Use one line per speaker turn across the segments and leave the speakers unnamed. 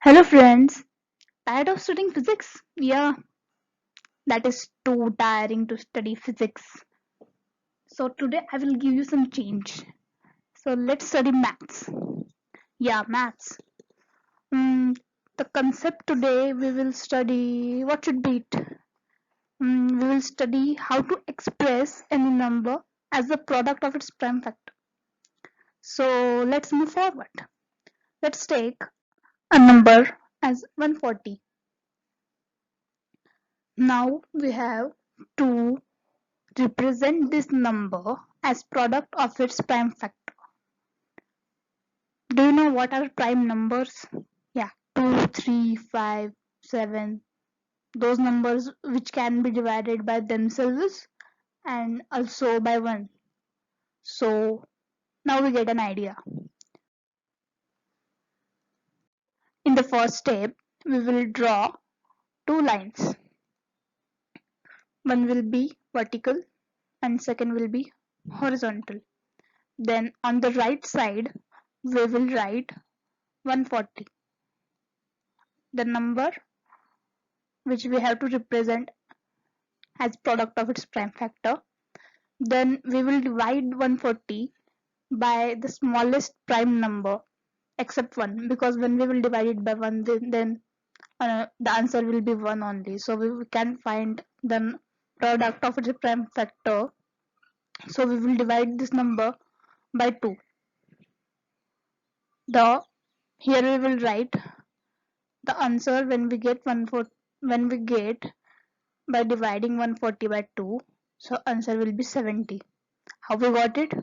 Hello friends, tired of studying physics? Yeah, that is too tiring to study physics. So today I will give you some change. So let's study maths. Yeah, maths. Mm, the concept today we will study what should be it? We will study how to express any number as the product of its prime factor. So let's move forward. Let's take a number as 140. Now we have to represent this number as product of its prime factor. Do you know what are prime numbers? Yeah, 2, 3, 5, 7. Those numbers which can be divided by themselves and also by 1. So now we get an idea. In the first step, we will draw two lines. One will be vertical and second will be horizontal. Then on the right side, we will write 140. The number which we have to represent as product of its prime factor. Then we will divide 140 by the smallest prime number except 1, because when we will divide it by 1, then the answer will be 1 only. So we can find the product of its prime factor. So we will divide this number by 2. The Here we will write the answer when we get when we get by dividing 140 by 2. So answer will be 70. How we got it?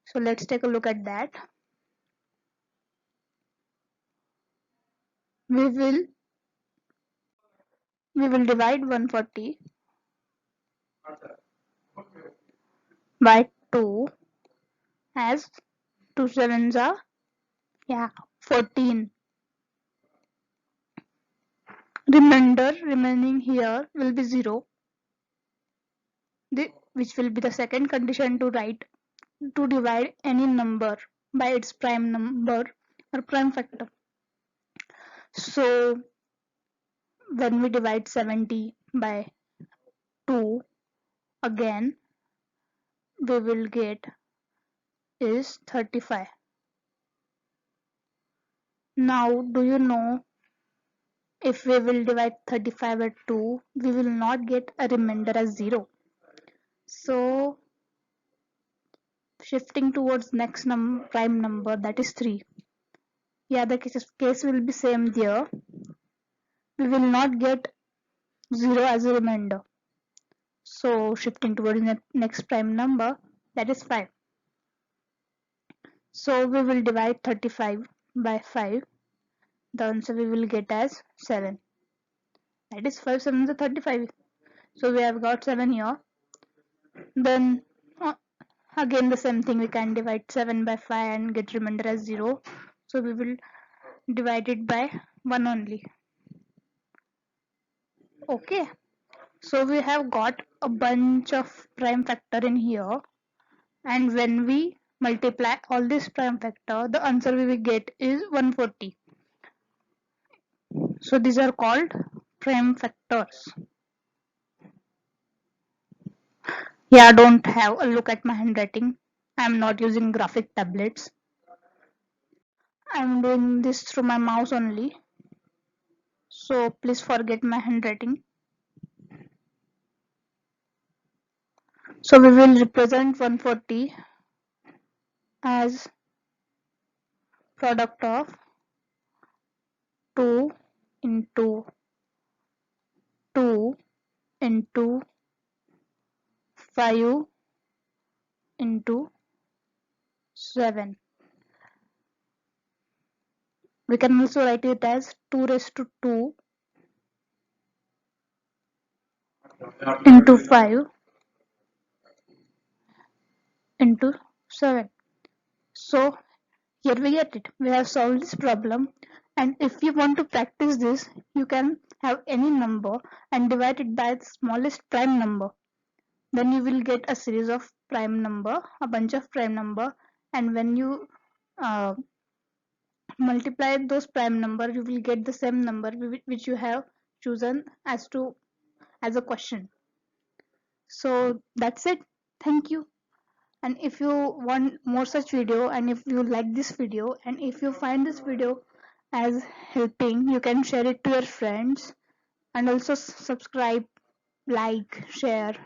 So let's take a look at that. We will divide 140 by 2 as 2 sevens are, yeah, 14. Remainder remaining here will be 0, which will be the second condition to write to divide any number by its prime number or prime factor. So when we divide 70 by 2, again we will get is 35. Now do you know, if we will divide 35 by 2, we will not get a remainder as 0. So shifting towards next prime number, that is 3. Yeah, the case will be same there. We will not get 0 as a remainder. So shifting towards next prime number, that is 5. So we will divide 35 by 5. The answer we will get as 7. That is 5 7 is 35. So we have got 7 here. Then again the same thing, we can divide 7 by 5 and get remainder as 0. So we will divide it by 1 only. Okay. So we have got a bunch of prime factor in here, and when we multiply all this prime factor, the answer we will get is 140. So these are called prime factors. Yeah, don't have a look at my handwriting. I'm not using graphic tablets. I'm doing this through my mouse only. So please forget my handwriting. So we will represent 140 as product of 2 into 2 into 5 into 7. We can also write it as 2 raised to 2 into 5 into 7. So here we get it. We have solved this problem, and if you want to practice this, you can have any number and divide it by the smallest prime number. Then you will get a series of prime number, a bunch of prime number, and when you uh, multiply those prime number, you will get the same number which you have chosen as a question. So that's it. Thank you. And if you want more such video, and if you like this video, and if you find this video as helping, you can share it to your friends, and also subscribe, like, share.